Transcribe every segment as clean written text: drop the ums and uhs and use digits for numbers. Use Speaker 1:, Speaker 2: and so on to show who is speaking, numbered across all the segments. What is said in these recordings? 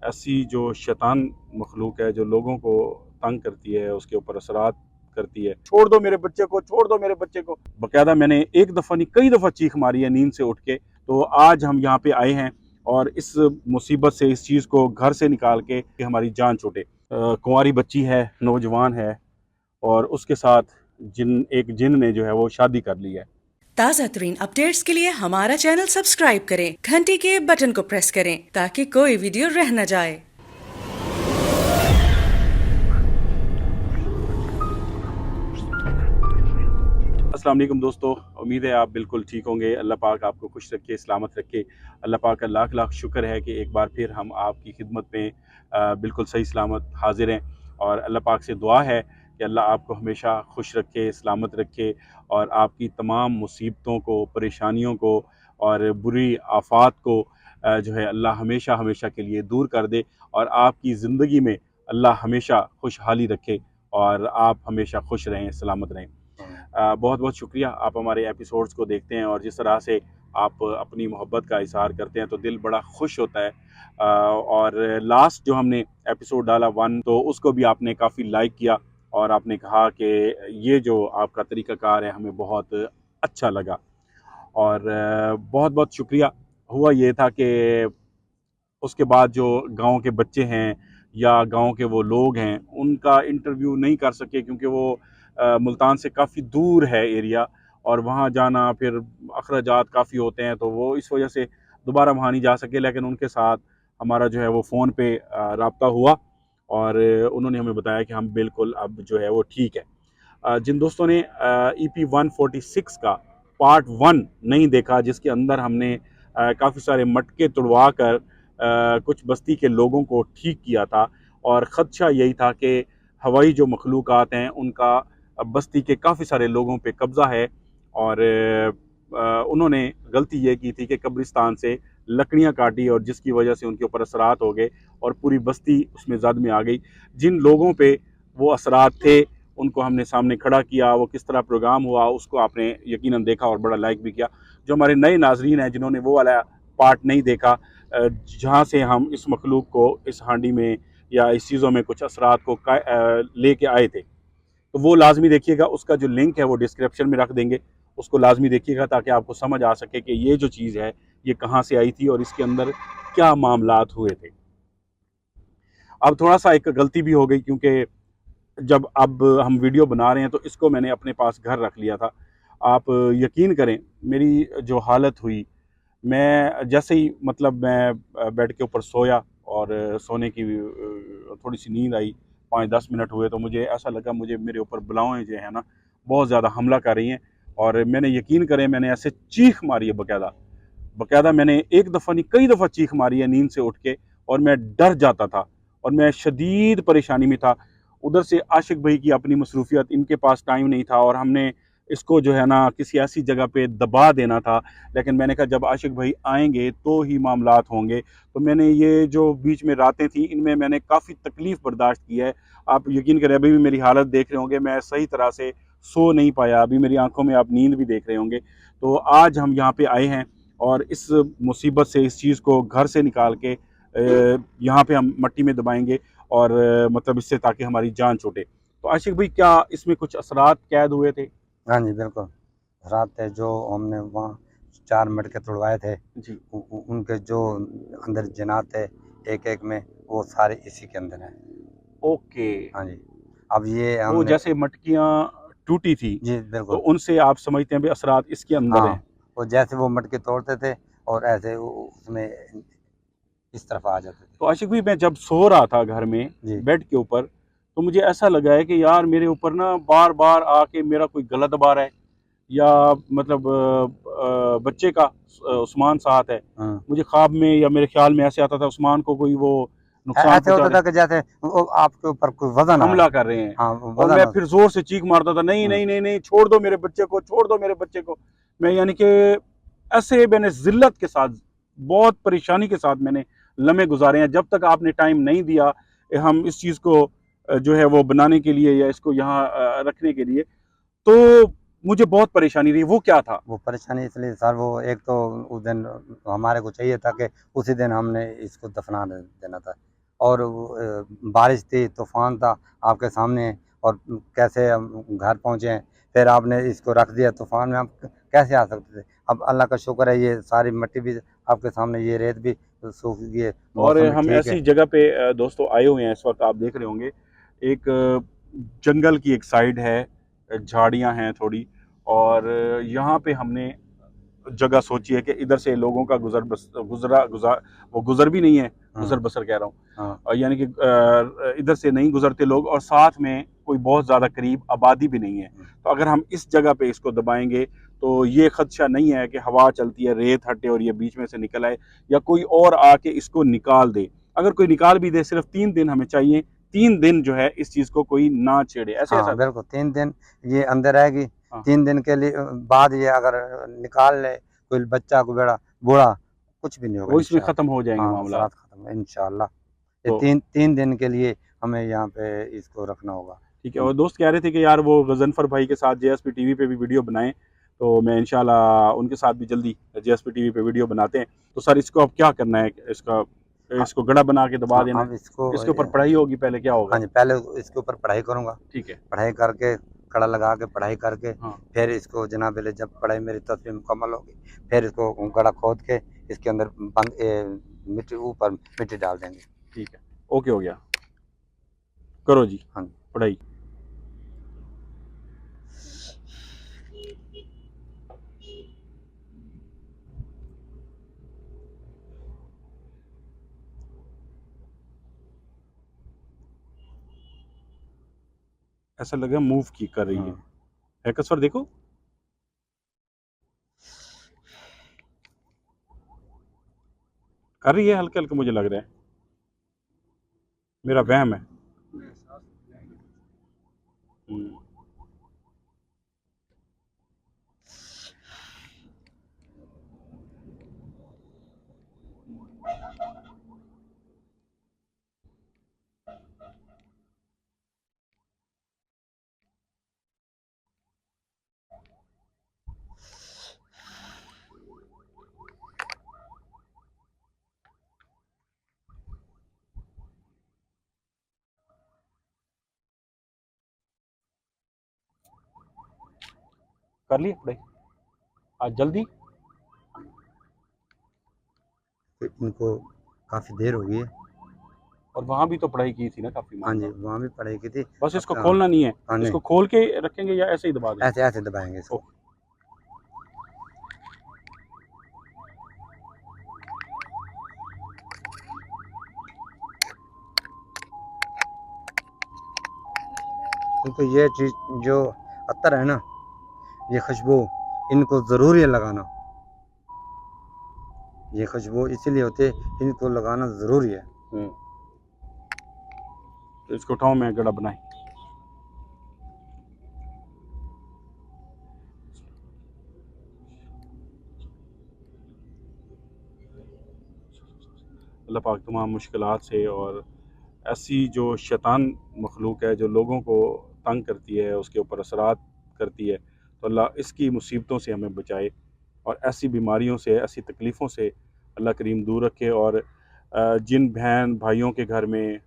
Speaker 1: ऐसी जो शैतान मखलूक है जो लोगों को तंग करती है, उसके ऊपर असरात करती है। छोड़ दो मेरे बच्चे को, छोड़ दो मेरे बच्चे को। बाकायदा मैंने एक दफ़ा नहीं कई दफ़ा चीख मारी है नींद से उठ के। तो आज हम यहाँ पे आए हैं और इस मुसीबत से, इस चीज़ को घर से निकाल के कि हमारी जान छूटे। कुंवारी बच्ची है, नौजवान है और उसके साथ एक जिन ने जो है वो शादी कर ली है।
Speaker 2: ताज़ा तरीन अपडेट्स के लिए हमारा चैनल सब्सक्राइब करें, घंटी के बटन को प्रेस करें ताकि कोई वीडियो रह न जाए।
Speaker 1: अस्सलाम वालेकुम दोस्तों, उम्मीद है आप बिल्कुल ठीक होंगे। अल्लाह पाक आपको खुश रखे, सलामत रखे। अल्लाह पाक का लाख लाख शुक्र है कि एक बार फिर हम आपकी खिदमत में बिल्कुल सही सलामत हाजिर हैं। और अल्लाह पाक से दुआ है कि अल्लाह आपको हमेशा खुश रखे, सलामत रखे और आपकी तमाम मुसीबतों को, परेशानियों को और बुरी आफात को जो है अल्लाह हमेशा हमेशा के लिए दूर कर दे और आपकी ज़िंदगी में अल्लाह हमेशा खुशहाली रखे और आप हमेशा खुश रहें, सलामत रहें। बहुत बहुत शुक्रिया, आप हमारे एपिसोड्स को देखते हैं और जिस तरह से आप अपनी मोहब्बत का इज़हार करते हैं तो दिल बड़ा खुश होता है। और लास्ट जो हमने एपिसोड डाला 1, तो उसको भी आपने काफ़ी लाइक किया और आपने कहा कि ये जो आपका तरीक़ाकार है हमें बहुत अच्छा लगा। और बहुत बहुत शुक्रिया। हुआ ये था कि उसके बाद जो गाँव के बच्चे हैं या गाँव के वो लोग हैं, उनका इंटरव्यू नहीं कर सके क्योंकि वो मुल्तान से काफ़ी दूर है एरिया और वहाँ जाना फिर अखराजात काफ़ी होते हैं, तो वो इस वजह से दोबारा वहाँ नहीं जा सके। लेकिन उनके साथ हमारा जो है वो फ़ोन पे राब्ता हुआ और उन्होंने हमें बताया कि हम बिल्कुल अब जो है वो ठीक है। जिन दोस्तों ने EP 146 का पार्ट 1 नहीं देखा, जिसके अंदर हमने काफ़ी सारे मटके तुड़वा कर कुछ बस्ती के लोगों को ठीक किया था और ख़दशा यही था कि हवाई जो मखलूक़ात हैं उनका बस्ती के काफ़ी सारे लोगों पे कब्ज़ा है। और उन्होंने गलती ये की थी कि कब्रिस्तान से लकड़ियाँ काटी और जिसकी वजह से उनके ऊपर असरात हो गए और पूरी बस्ती उसमें जद में आ गई। जिन लोगों पे वो असरात थे उनको हमने सामने खड़ा किया, वो किस तरह प्रोग्राम हुआ उसको आपने यकीनन देखा और बड़ा लाइक भी किया। जो हमारे नए नाजरीन हैं जिन्होंने वो वाला पार्ट नहीं देखा, जहाँ से हम इस मखलूक को इस हांडी में या इस चीज़ों में कुछ असरात को लेके आए थे, तो वो लाजमी देखिएगा। उसका जो लिंक है वो डिस्क्रिप्शन में रख देंगे, उसको लाजमी देखिएगा ताकि आपको समझ आ सके कि ये जो चीज़ है ये कहाँ से आई थी और इसके अंदर क्या मामलात हुए थे। अब थोड़ा सा एक गलती भी हो गई क्योंकि जब अब हम वीडियो बना रहे हैं तो इसको मैंने अपने पास घर रख लिया था। आप यकीन करें मेरी जो हालत हुई, मैं जैसे ही मतलब मैं बेड के ऊपर सोया और सोने की थोड़ी सी नींद आई, 5-10 मिनट हुए तो मुझे ऐसा लगा मुझे मेरे ऊपर बलाएँ जो है ना बहुत ज़्यादा हमला कर रही हैं। और मैंने यकीन करें मैंने ऐसे चीख मारी है बाकायदा। बाकायदा मैंने एक दफ़ा नहीं कई दफ़ा चीख मारी है नींद से उठ के और मैं डर जाता था और मैं शदीद परेशानी में था। उधर से आशिक भाई की अपनी मसरूफियत, इनके पास टाइम नहीं था और हमने इसको जो है ना किसी ऐसी जगह पे दबा देना था। लेकिन मैंने कहा जब आशिक भाई आएँगे तो ही मामलात होंगे। तो मैंने ये जो बीच में रातें थी इनमें मैंने काफ़ी तकलीफ़ बर्दाश्त की है। आप यकीन करें अभी भी मेरी हालत देख रहे होंगे, मैं सही तरह से सो नहीं पाया। अभी मेरी आँखों में आप नींद भी देख रहे होंगे। तो आज हम यहाँ पे आए हैं और इस मुसीबत से, इस चीज़ को घर से निकाल के यहाँ पे हम मट्टी में दबाएँगे और मतलब इससे ताकि हमारी जान छूटे। तो आशिक भाई क्या इसमें कुछ असरात कैद हुए थे?
Speaker 3: हाँ जी, बिल्कुल। रात थे जो हमने वहाँ 4 मटके तुड़वाए थे,
Speaker 1: जी।
Speaker 3: उनके जो अंदर जिनात थे एक-एक में, वो सारे इसी के अंदर हैं।
Speaker 1: ओके।
Speaker 3: हाँ जी। अब ये
Speaker 1: तो
Speaker 3: हमने
Speaker 1: जैसे मटकियाँ टूटी थी,
Speaker 3: जी,
Speaker 1: तो
Speaker 3: बिल्कुल।
Speaker 1: उनसे आप समझते हैं भी असरात इसके अंदर
Speaker 3: हाँ,
Speaker 1: हैं।
Speaker 3: वो जैसे वो मटके तोड़ते थे और ऐसे वो उसमें इस तरफ आ जाते थे।
Speaker 1: तो आशिक भाई मैं जब सो रहा था घर में
Speaker 3: जी।
Speaker 1: बेड के ऊपर, तो मुझे ऐसा लगा है कि यार मेरे ऊपर ना बार-बार आके मेरा कोई गला दबा रहा है या मतलब बच्चे का उस्मान साथ है।
Speaker 3: हाँ।
Speaker 1: मुझे ख्वाब में या मेरे ख्याल में ऐसे आता था उस्मान को कोई वो नुकसान
Speaker 3: ऐसे
Speaker 1: पहुँचा
Speaker 3: होता
Speaker 1: रहे,
Speaker 3: था कि जैसे वो आपके ऊपर कोई वज़न आ रहा
Speaker 1: हमला
Speaker 3: है।
Speaker 1: कर रहे हैं।
Speaker 3: हाँ,
Speaker 1: और
Speaker 3: वज़न
Speaker 1: मैं
Speaker 3: हो
Speaker 1: फिर ज़ोर से चीख मारता था, नहीं,
Speaker 3: हाँ,
Speaker 1: नहीं, नहीं, नहीं, छोड़ दो मेरे बच्चे को, छोड़ दो मेरे बच्चे को। मैं यानी कि ऐसे मैंने ज़िल्लत के साथ, बहुत परेशानी के साथ मैंने लम्हे गुज़ारे हैं। जब तक आपने टाइम नहीं दिया हम इस चीज़ को जो है वो बनाने के लिए या इसको यहाँ रखने के लिए। तो मुझे बहुत परेशानी रही, वो क्या था?
Speaker 3: वो परेशानी इसलिए सर, वो एक तो उस दिन हमारे को चाहिए था कि उसी दिन हमने इसको दफना देना था, और बारिश थी, तूफान था आपके सामने, और कैसे हम घर पहुँचे हैं, फिर आपने इसको रख दिया तूफान में, हम कैसे आ सकते थे। अब अल्लाह का शुक्र है, ये सारी मिट्टी भी आपके सामने, ये रेत भी सूख गई है,
Speaker 1: और
Speaker 3: मौसम भी
Speaker 1: हम
Speaker 3: ठीक है।
Speaker 1: ऐसी जगह पे दोस्तों आए हुए हैं इस वक्त, आप देख रहे होंगे एक जंगल की एक साइड है, झाड़ियां हैं थोड़ी, और यहाँ पे हमने जगह सोची है कि इधर से लोगों का गुजर भी नहीं है, गुजर
Speaker 3: हाँ
Speaker 1: बसर कह रहा हूँ,
Speaker 3: हाँ
Speaker 1: यानी कि इधर से नहीं गुजरते लोग, और साथ में कोई बहुत ज़्यादा करीब आबादी भी नहीं है। तो अगर हम इस जगह पे इसको दबाएंगे तो ये खदशा नहीं है कि हवा चलती है, रेत हटे और ये बीच में से निकल आए, या कोई और आके इसको निकाल दे। अगर कोई निकाल भी दे, सिर्फ 3 दिन हमें चाहिए, 3 दिन जो है इस चीज़ को कोई ना छेड़े, ऐसे
Speaker 3: हाँ,
Speaker 1: ऐसा।
Speaker 3: बिल्कुल 3 दिन ये अंदर रहेगी।
Speaker 1: हाँ,
Speaker 3: 3 दिन के लिए बाद ये अगर निकाल ले कोई बच्चा, कोई बड़ा बूढ़ा, कुछ भी नहीं होगा
Speaker 1: वो इसमें
Speaker 3: इंशाल्लाह।
Speaker 1: ख़त्म हो जाएंगे
Speaker 3: हाँ,
Speaker 1: मामला।
Speaker 3: असरात खत्म है इंशाल्लाह। ये
Speaker 1: तो
Speaker 3: 3 दिन के लिए हमें यहाँ पे इसको रखना होगा।
Speaker 1: ठीक है। और दोस्त कह रहे थे कि यार वो गजनफर भाई के साथ जेएसपी टीवी पे भी वीडियो बनाएं, तो मैं इंशाल्लाह उनके साथ भी जल्दी जेएसपी टीवी पे वीडियो बनाते हैं। तो सर इसको अब क्या करना है, इसका
Speaker 3: हाँ
Speaker 1: इसको गड़ा बना के दबा
Speaker 3: हाँ,
Speaker 1: देना है,
Speaker 3: अब इसको
Speaker 1: इसके ऊपर पढ़ाई होगी, पहले क्या
Speaker 3: हाँ
Speaker 1: होगा?
Speaker 3: जी, पहले इसके ऊपर पढ़ाई करूँगा।
Speaker 1: ठीक है।
Speaker 3: पढ़ाई करके, कड़ा लगा के पढ़ाई करके,
Speaker 1: हाँ
Speaker 3: फिर इसको जनाब ले, जब पढ़ाई मेरी तस्वीर मुकम्मल होगी, फिर इसको गड़ा खोद के इसके अंदर मिट्टी, ऊपर मिट्टी डाल देंगे।
Speaker 1: ठीक है, ओके हो गया, करो जी
Speaker 3: हाँ जी।
Speaker 1: पढ़ाई। ऐसा लगा मूव की कर रही
Speaker 3: हाँ
Speaker 1: है कसवर, देखो कर रही है, हल्के हल्के मुझे लग रहा है, मेरा वहम है। हम्म, कर ली पढ़ाई आज जल्दी।
Speaker 3: तो इनको काफ़ी देर हो गई है।
Speaker 1: और वहां भी तो पढ़ाई की थी ना काफी
Speaker 3: हाँ जी,
Speaker 1: मामला।
Speaker 3: वहाँ भी पढ़ाई की थी।
Speaker 1: बस
Speaker 3: अब
Speaker 1: इसको
Speaker 3: हाँ
Speaker 1: खोलना नहीं है,
Speaker 3: हाँ, नहीं
Speaker 1: इसको खोल के रखेंगे या ऐसे ही दबा देंगे?
Speaker 3: ऐसे ऐसे दबाएंगे इसको।
Speaker 1: ओके।
Speaker 3: क्योंकि ये चीज़ जो अत्तर है ना, ये खुशबू, इनको ज़रूर ये लगाना। ये खुशबू इसीलिए होती है, इनको लगाना ज़रूरी है।
Speaker 1: तो इसको उठाओ, मैं गड़ा बनाए। अल्लाह पाक तमाम मुश्किलात से और ऐसी जो शैतान मखलूक है जो लोगों को तंग करती है, उसके ऊपर असरात करती है, तो अल्लाह इसकी मुसीबतों से हमें बचाए, और ऐसी बीमारियों से, ऐसी तकलीफ़ों से अल्लाह करीम दूर रखे। और जिन बहन भाइयों के घर में,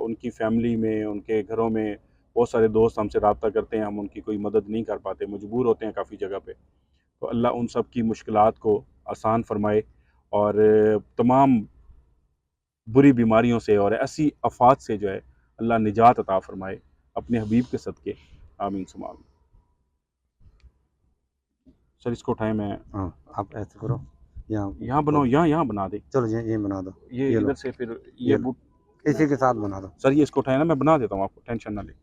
Speaker 1: उनकी फ़ैमिली में, उनके घरों में बहुत सारे दोस्त हमसे रब्ता करते हैं, हम उनकी कोई मदद नहीं कर पाते, मजबूर होते हैं काफ़ी जगह पे, तो अल्लाह उन सब की मुश्किलात को आसान फरमाए, और तमाम बुरी बीमारियों से और ऐसी आफात से जो है अल्लाह निजात अता फरमाए अपने हबीब के सदक़े, आमीन सुमा आमीन। सर इसको उठाएं, मैं
Speaker 3: हाँ, आप ऐसे करो, यहाँ
Speaker 1: यहाँ बनाओ, यहाँ बना दे,
Speaker 3: चलो ये बना दो।
Speaker 1: ये
Speaker 3: ये लो,
Speaker 1: इधर से फिर ये
Speaker 3: ये लो,
Speaker 1: बुट।
Speaker 3: इसी के साथ बना दो।
Speaker 1: सर ये इसको उठाए ना, मैं बना देता हूँ, आपको टेंशन ना ले,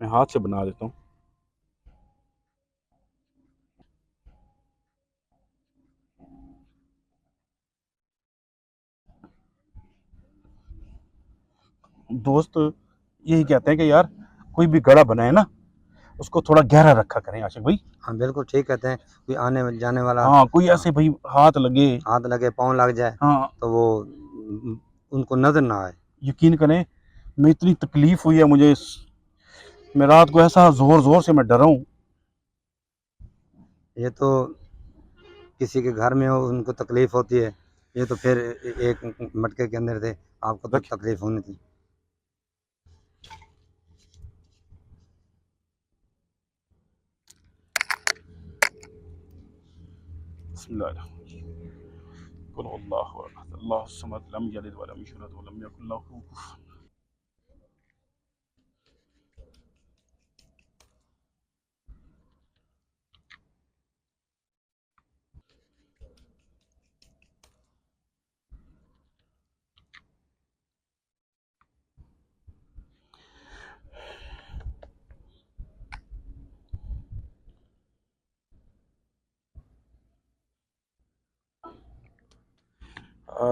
Speaker 1: मैं हाथ से बना देता हूँ। दोस्त यही कहते हैं कि यार कोई भी गड़ा बनाए ना, उसको थोड़ा गहरा रखा करें आशिक भाई।
Speaker 3: हाँ बिल्कुल ठीक कहते हैं, कोई आने जाने वाला
Speaker 1: हाँ, कोई ऐसे भाई हाथ लगे,
Speaker 3: हाथ लगे, पाँव लग जाए,
Speaker 1: हाँ,
Speaker 3: तो वो उनको नजर ना आए।
Speaker 1: यकीन करें मैं इतनी तकलीफ़ हुई है मुझे मैं रात को ऐसा ज़ोर ज़ोर से मैं डरा हूँ,
Speaker 3: ये तो किसी के घर में हो उनको तकलीफ होती है, ये तो फिर एक मटके के अंदर थे, आपको तो तकलीफ होनी थी।
Speaker 1: कुल अल्लाहु अहद, अल्लाहु समद, लम यलिद व लम यूलद व लम यकुल लहू कुफुवन।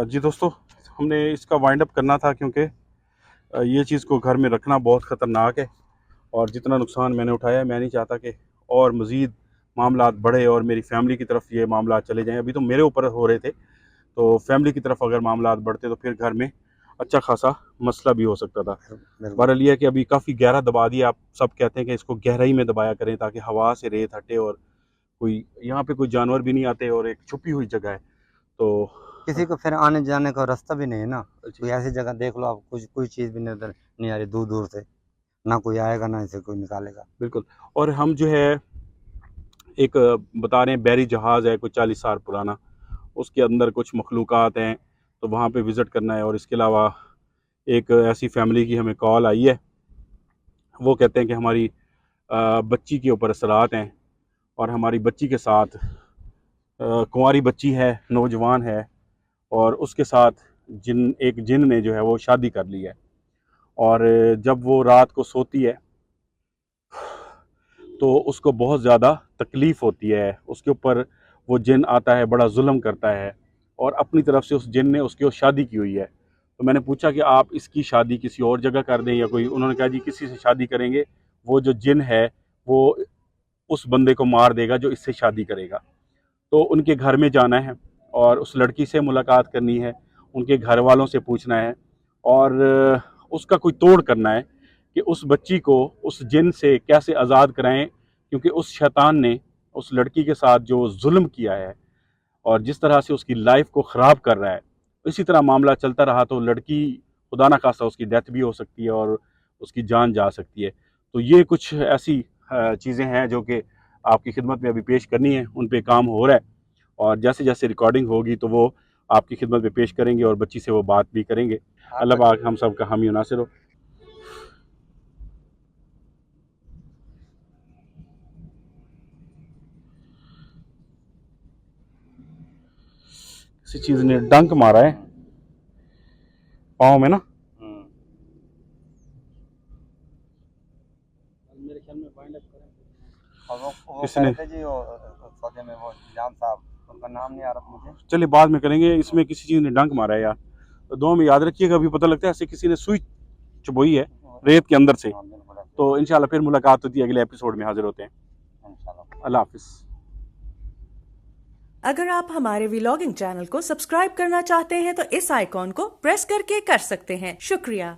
Speaker 1: जी दोस्तों, हमने इसका वाइंड अप करना था क्योंकि ये चीज़ को घर में रखना बहुत ख़तरनाक है और जितना नुकसान मैंने उठाया है, मैं नहीं चाहता कि और मज़ीद मामलात बढ़े और मेरी फैमिली की तरफ ये मामलात चले जाएं। अभी तो मेरे ऊपर हो रहे थे, तो फैमिली की तरफ अगर मामलात बढ़ते तो फिर घर में अच्छा खासा मसला भी हो सकता था। बहरहाल ये है कि अभी काफ़ी गहरा दबा दिया। आप सब कहते हैं कि इसको गहराई में दबाया करें ताकि हवा से रेत हटे और कोई यहाँ पे कोई जानवर भी नहीं आते और एक छुपी हुई जगह है। तो
Speaker 3: किसी को फिर आने जाने का रास्ता भी नहीं है ना, कोई ऐसी जगह देख लो आप, कुछ कोई चीज़ भी नज़र नहीं आ रही दूर दूर से, ना कोई आएगा ना इसे कोई निकालेगा।
Speaker 1: बिल्कुल। और हम जो है एक बता रहे हैं बैरी जहाज़ है कुछ 40 साल पुराना, उसके अंदर कुछ मखलूक़ात हैं, तो वहाँ पे विज़िट करना है। और इसके अलावा एक ऐसी फैमिली की हमें कॉल आई है, वो कहते हैं कि हमारी बच्ची के ऊपर असरात हैं और हमारी बच्ची के साथ कुंवारी बच्ची है, नौजवान है, और उसके साथ एक जिन ने जो है वो शादी कर ली है। और जब वो रात को सोती है तो उसको बहुत ज़्यादा तकलीफ़ होती है, उसके ऊपर वो जिन आता है, बड़ा जुल्म करता है और अपनी तरफ से उस जिन ने उसकी शादी की हुई है। तो मैंने पूछा कि आप इसकी शादी किसी और जगह कर दें या कोई, उन्होंने कहा जी किसी से शादी करेंगे, वो जो जिन है वो उस बंदे को मार देगा जो इससे शादी करेगा। तो उनके घर में जाना है और उस लड़की से मुलाकात करनी है, उनके घर वालों से पूछना है और उसका कोई तोड़ करना है कि उस बच्ची को उस जिन से कैसे आज़ाद कराएं, क्योंकि उस शैतान ने उस लड़की के साथ जो जुल्म किया है और जिस तरह से उसकी लाइफ को ख़राब कर रहा है, इसी तरह मामला चलता रहा तो लड़की खुदा न खास्ता उसकी डेथ भी हो सकती है और उसकी जान जा सकती है। तो ये कुछ ऐसी चीज़ें हैं जो कि आपकी खिदमत में अभी पेश करनी है, उन पे काम हो रहा है और जैसे जैसे रिकॉर्डिंग होगी तो वो आपकी खिदमत में पेश करेंगे और बच्ची से वो बात भी करेंगे। अल्लाह पाक हम सब का हामी नासिर हो। किसी चीज़ ने डंक मारा है पाँव में ना, मेरे ख्याल में वाइंड अप करें।
Speaker 3: और वो
Speaker 1: किसी
Speaker 3: कह
Speaker 1: ने,
Speaker 3: रहे थे जी वो सौदे में वो जान साहब, उनका नाम नहीं आ रहा मुझे।
Speaker 1: चलिए बाद में करेंगे। इसमें किसी चीज़ ने डंक मारा है यार, तो दो में याद रखिएगा। अभी पता लगता है ऐसे किसी ने सुई चुभोई है रेत के अंदर से।
Speaker 3: हाँ बिल्कुल ऐसे।
Speaker 1: तो इंशाल्लाह फिर मुलाकात होती है, अगले एपिसोड में हाजिर होते हैं।
Speaker 3: इंशाल्लाह।
Speaker 1: अल्लाह हाफिज़।
Speaker 2: अगर आप हमारे व्लॉगिंग चैनल को सब्सक्राइब करना चाहते हैं तो इस आइकॉन को प्रेस करके कर सकते हैं। शुक्रिया।